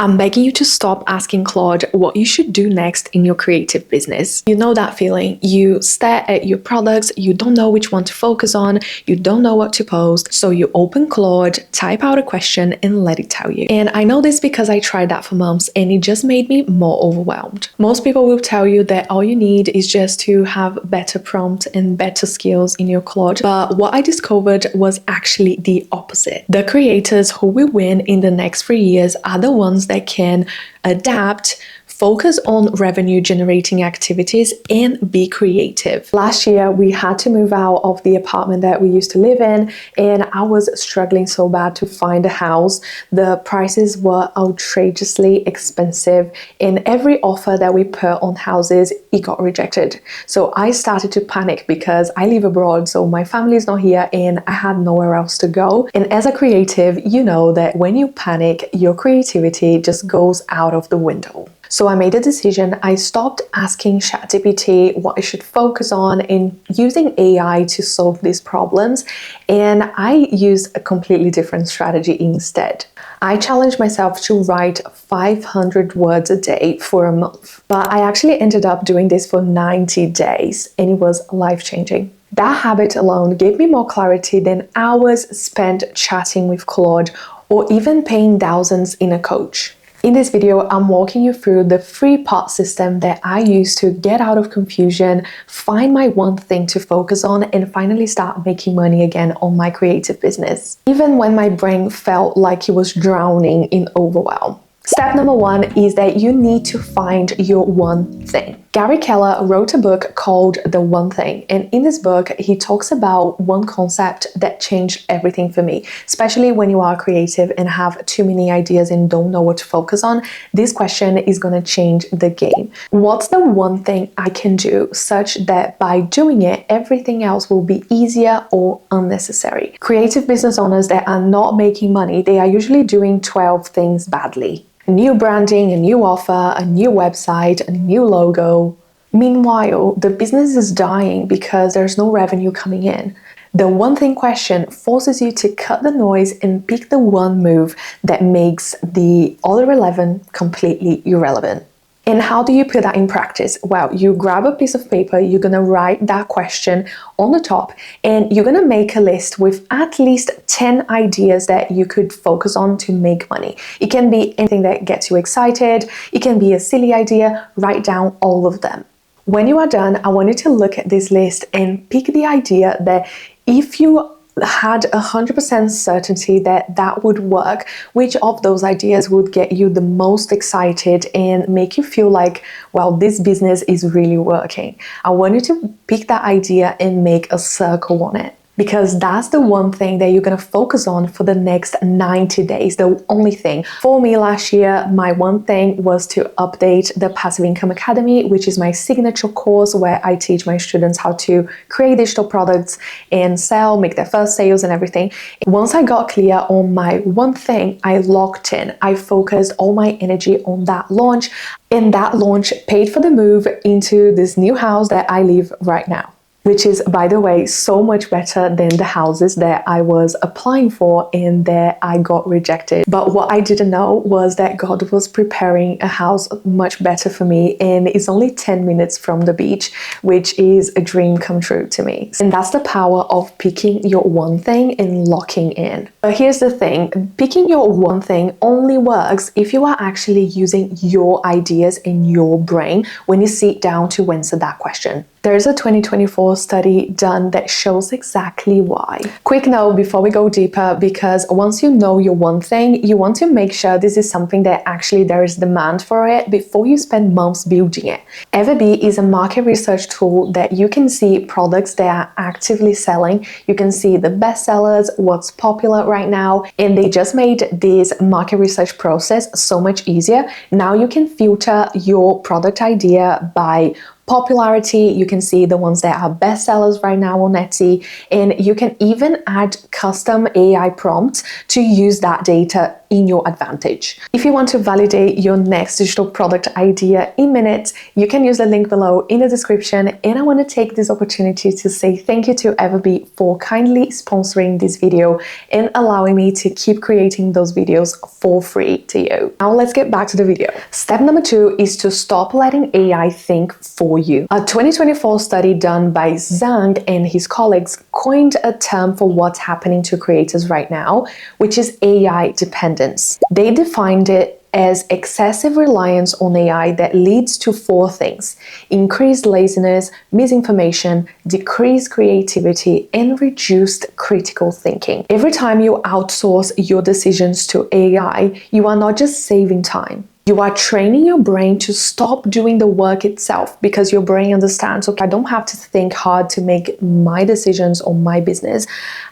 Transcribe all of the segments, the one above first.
I'm begging you to stop asking Claude what you should do next in your creative business. You know that feeling. You stare at your products, you don't know which one to focus on, you don't know what to post, so you open Claude, type out a question, and let it tell you. And I know this because I tried that for months and it just made me more overwhelmed. Most people will tell you that all you need is just to have better prompt and better skills in your Claude. But what I discovered was actually the opposite. The creators who will win in the next 3 years are the ones that can adapt, focus on revenue generating activities, and be creative. Last year, we had to move out of the apartment that we used to live in, and I was struggling so bad to find a house. The prices were outrageously expensive, and every offer that we put on houses, it got rejected. So I started to panic because I live abroad, so my family is not here, and I had nowhere else to go. And as a creative, you know that when you panic, your creativity just goes out of the window. So I made a decision. I stopped asking ChatGPT what I should focus on and using AI to solve these problems, and I used a completely different strategy instead. I challenged myself to write 500 words a day for a month, but I actually ended up doing this for 90 days, and it was life-changing. That habit alone gave me more clarity than hours spent chatting with Claude or even paying thousands in a coach. In this video, I'm walking you through the 3-part system that I use to get out of confusion, find my one thing to focus on, and finally start making money again on my creative business, even when my brain felt like it was drowning in overwhelm. Step number 1 is that you need to find your one thing. Gary Keller wrote a book called The One Thing, and in this book, he talks about one concept that changed everything for me, especially when you are creative and have too many ideas and don't know what to focus on. This question is going to change the game. What's the one thing I can do such that by doing it, everything else will be easier or unnecessary? Creative business owners that are not making money, they are usually doing 12 things badly. A new branding, a new offer, a new website, a new logo. Meanwhile, the business is dying because there's no revenue coming in. The one thing question forces you to cut the noise and pick the one move that makes the other 11 completely irrelevant. And how do you put that in practice? Well, you grab a piece of paper, you're gonna write that question on the top, and you're gonna make a list with at least 10 ideas that you could focus on to make money. It can be anything that gets you excited, it can be a silly idea, write down all of them. When you are done, I want you to look at this list and pick the idea that if you had 100% certainty that that would work, which of those ideas would get you the most excited and make you feel like, well, this business is really working. I want you to pick that idea and make a circle on it, because that's the one thing that you're going to focus on for the next 90 days, the only thing. For me last year, my one thing was to update the Passive Income Academy, which is my signature course where I teach my students how to create digital products and sell, make their first sales and everything. Once I got clear on my one thing, I locked in. I focused all my energy on that launch, and that launch paid for the move into this new house that I live right now, which is, by the way, so much better than the houses that I was applying for and that I got rejected. But what I didn't know was that God was preparing a house much better for me, and it's only 10 minutes from the beach, which is a dream come true to me. And that's the power of picking your one thing and locking in. But here's the thing, picking your one thing only works if you are actually using your ideas and your brain when you sit down to answer that question. There's a 2024 study done that shows exactly why. Quick note before we go deeper, because once you know your one thing, you want to make sure this is something that actually there is demand for it before you spend months building it. Everbee is a market research tool that you can see products that are actively selling. You can see the best sellers, what's popular right now, and they just made this market research process so much easier. Now you can filter your product idea by popularity. You can see the ones that are best sellers right now on Etsy, and you can even add custom AI prompts to use that data in your advantage. If you want to validate your next digital product idea in minutes, you can use the link below in the description. And I want to take this opportunity to say thank you to Everbee for kindly sponsoring this video and allowing me to keep creating those videos for free to you. Now let's get back to the video. Step number 2 is to stop letting AI think for you. A 2024 study done by Zhang and his colleagues coined a term for what's happening to creators right now, which is AI dependence. They defined it as excessive reliance on AI that leads to 4 things: increased laziness, misinformation, decreased creativity, and reduced critical thinking. Every time you outsource your decisions to AI, you are not just saving time. You are training your brain to stop doing the work itself, because your brain understands, okay, I don't have to think hard to make my decisions on my business.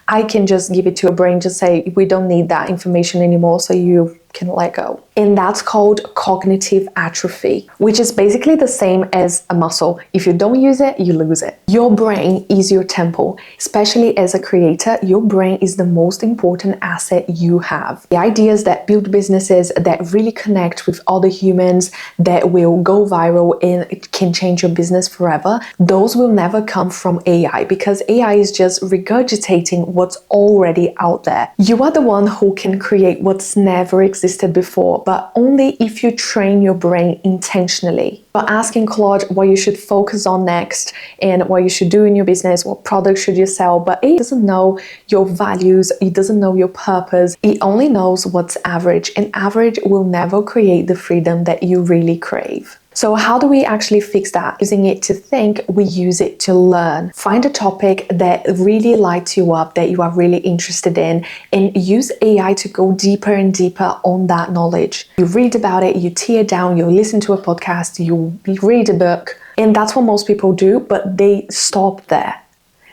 I can just give it to a brain, just say, we don't need that information anymore, so you can let go. And that's called cognitive atrophy, which is basically the same as a muscle. If you don't use it, you lose it. Your brain is your temple. Especially as a creator, your brain is the most important asset you have. The ideas that build businesses, that really connect with other humans, that will go viral and it can change your business forever, those will never come from AI, because AI is just regurgitating what's already out there. You are the one who can create what's never existed before, but only if you train your brain intentionally. But asking Claude what you should focus on next and what you should do in your business, what products should you sell, but it doesn't know your values, it doesn't know your purpose, it only knows what's average, and average will never create the freedom that you really crave. So how do we actually fix that? Using it to think, we use it to learn. Find a topic that really lights you up, that you are really interested in, and use AI to go deeper and deeper on that knowledge. You read about it, you tear down, you listen to a podcast, you read a book, and that's what most people do, but they stop there.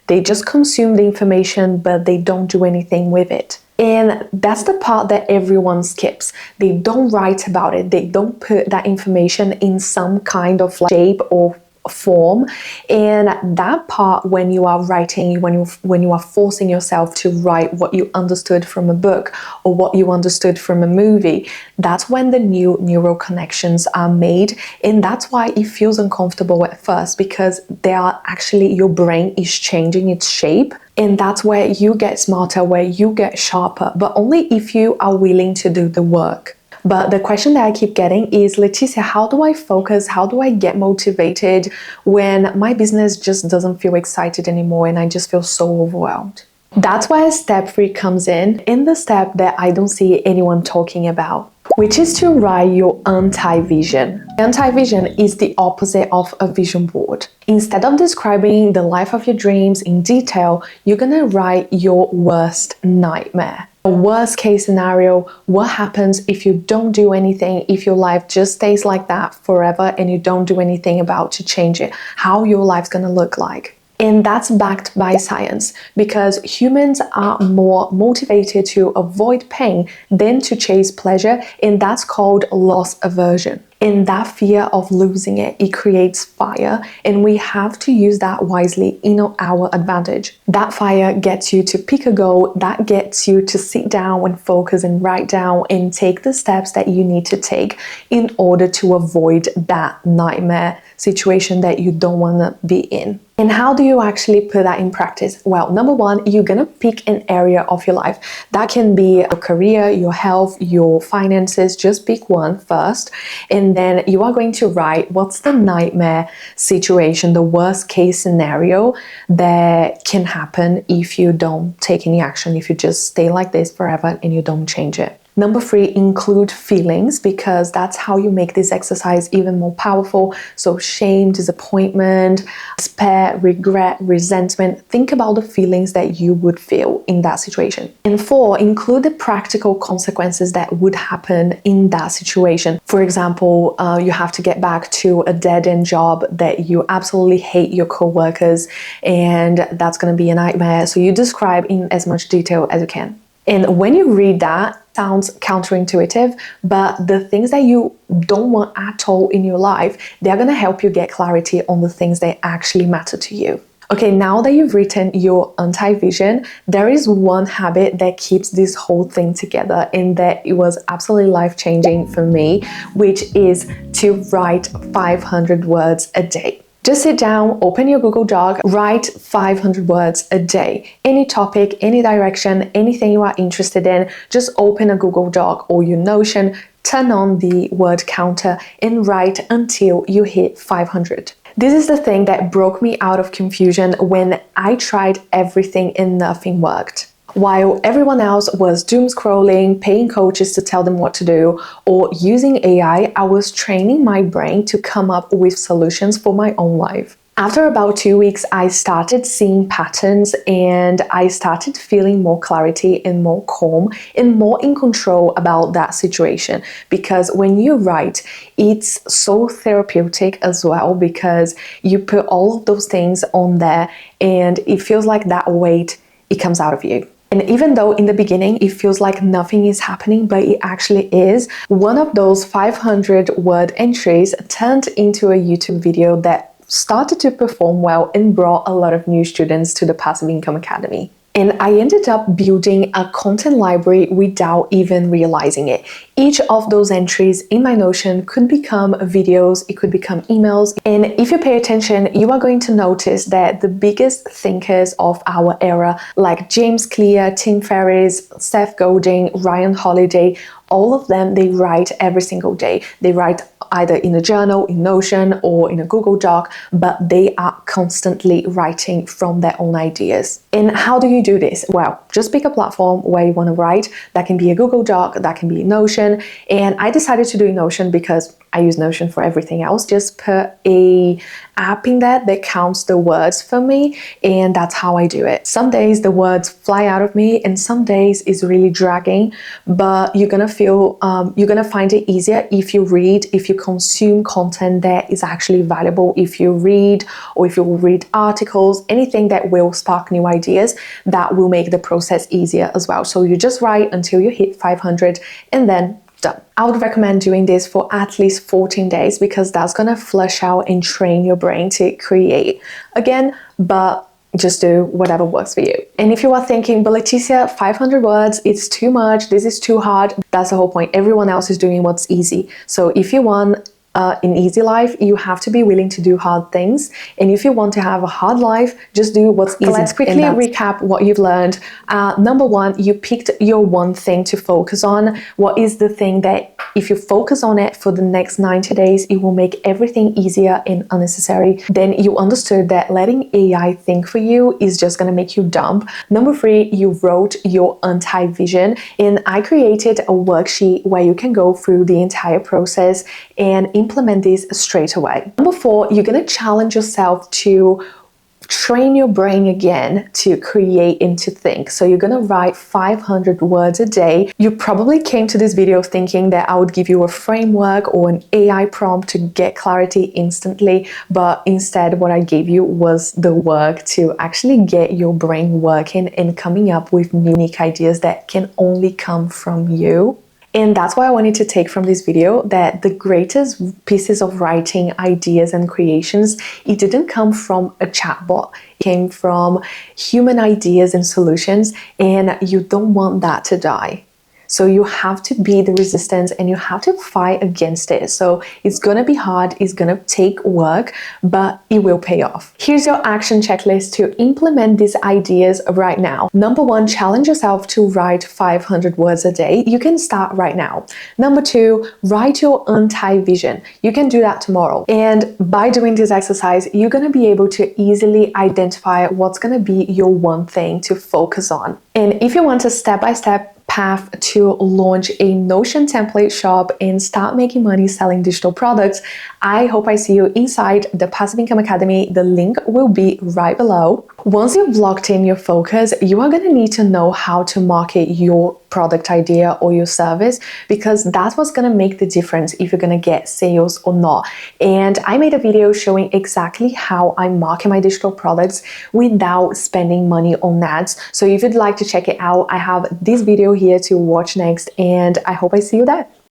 They just consume the information, but they don't do anything with it. And that's the part that everyone skips. They don't write about it. They don't put that information in some kind of shape or form. And that part, when you are writing, when you are forcing yourself to write what you understood from a book or what you understood from a movie, that's when the new neural connections are made. And that's why it feels uncomfortable at first, because they are actually, your brain is changing its shape. And that's where you get smarter, where you get sharper, but only if you are willing to do the work. But the question that I keep getting is, Leticia, how do I focus? How do I get motivated when my business just doesn't feel excited anymore and I just feel so overwhelmed? That's where step 3 comes in the step that I don't see anyone talking about, which is to write your anti-vision. Anti-vision is the opposite of a vision board. Instead of describing the life of your dreams in detail, you're gonna write your worst nightmare. A worst case scenario, what happens if you don't do anything, if your life just stays like that forever and you don't do anything about to change it, how your life's gonna look like. And that's backed by science, because humans are more motivated to avoid pain than to chase pleasure, and that's called loss aversion. And that fear of losing it, it creates fire, and we have to use that wisely in our advantage. That fire gets you to pick a goal, that gets you to sit down and focus and write down and take the steps that you need to take in order to avoid that nightmare situation that you don't want to be in. And how do you actually put that in practice? Well, number 1, you're gonna pick an area of your life. That can be your career, your health, your finances. Just pick one first. And then you are going to write what's the nightmare situation, the worst case scenario that can happen if you don't take any action, if you just stay like this forever and you don't change it. Number 3, include feelings, because that's how you make this exercise even more powerful. So shame, disappointment, despair, regret, resentment. Think about the feelings that you would feel in that situation. And 4, include the practical consequences that would happen in that situation. For example, you have to get back to a dead-end job that you absolutely hate your coworkers, and that's going to be a nightmare. So you describe in as much detail as you can. And when you read that, sounds counterintuitive, but the things that you don't want at all in your life, they're going to help you get clarity on the things that actually matter to you. Okay, now that you've written your anti-vision, there is one habit that keeps this whole thing together, and that it was absolutely life-changing for me, which is to write 500 words a day. Just sit down, open your Google Doc, write 500 words a day. Any topic, any direction, anything you are interested in, just open a Google Doc or your Notion, turn on the word counter and write until you hit 500. This is the thing that broke me out of confusion when I tried everything and nothing worked. While everyone else was doom scrolling, paying coaches to tell them what to do, or using AI, I was training my brain to come up with solutions for my own life. After about 2 weeks, I started seeing patterns and I started feeling more clarity and more calm and more in control about that situation. Because when you write, it's so therapeutic as well, because you put all of those things on there and it feels like that weight, it comes out of you. And even though in the beginning it feels like nothing is happening, but it actually is, one of those 500 word entries turned into a YouTube video that started to perform well and brought a lot of new students to the Passive Income Academy. And I ended up building a content library without even realizing it. Each of those entries in my Notion could become videos, it could become emails. And if you pay attention, you are going to notice that the biggest thinkers of our era, like James Clear, Tim Ferriss, Seth Godin, Ryan Holiday, all of them, they write every single day. They write either in a journal, in Notion, or in a Google Doc, but they are constantly writing from their own ideas. And how do you do this? Well, just pick a platform where you want to write. That can be a Google Doc, that can be Notion. And I decided to do Notion because I use Notion for everything else. Just put a app in that counts the words for me, and that's how I do it. Some days the words fly out of me, and some days it's really dragging, but you're gonna find it easier if you read, if you consume content that is actually valuable, if you read, or if you read articles, anything that will spark new ideas, that will make the process easier as well. So you just write until you hit 500 and then done. I would recommend doing this for at least 14 days because that's gonna flush out and train your brain to create again, but just do whatever works for you. And if you are thinking, but Leticia, 500 words, it's too much, this is too hard, that's the whole point. Everyone else is doing what's easy. So if you want an easy life, you have to be willing to do hard things. And if you want to have a hard life, just do what's easy. Let's quickly recap what you've learned. Number one, you picked your one thing to focus on. What is the thing that if you focus on it for the next 90 days, it will make everything easier and unnecessary? Then you understood that letting AI think for you is just going to make you dumb. Number three, you wrote your anti-vision, and I created a worksheet where you can go through the entire process and implement this straight away. Number four, you're going to challenge yourself to train your brain again to create and to think. So you're going to write 500 words a day. You probably came to this video thinking that I would give you a framework or an AI prompt to get clarity instantly, but instead what I gave you was the work to actually get your brain working and coming up with unique ideas that can only come from you. And that's why I wanted to take from this video that the greatest pieces of writing, ideas, and creations, it didn't come from a chatbot. It came from human ideas and solutions, and you don't want that to die. So you have to be the resistance and you have to fight against it. So it's gonna be hard, it's gonna take work, but it will pay off. Here's your action checklist to implement these ideas right now. Number one, challenge yourself to write 500 words a day. You can start right now. Number two, write your anti-vision. You can do that tomorrow. And by doing this exercise, you're gonna be able to easily identify what's gonna be your one thing to focus on. And if you want a step-by-step path to launch a Notion template shop and start making money selling digital products, I hope I see you inside the Passive Income Academy. The link will be right below. Once you've locked in your focus, you are going to need to know how to market your product idea or your service, because that's what's going to make the difference if you're going to get sales or not. And I made a video showing exactly how I market my digital products without spending money on ads. So if you'd like to check it out, I have this video here to watch next, and I hope I see you there.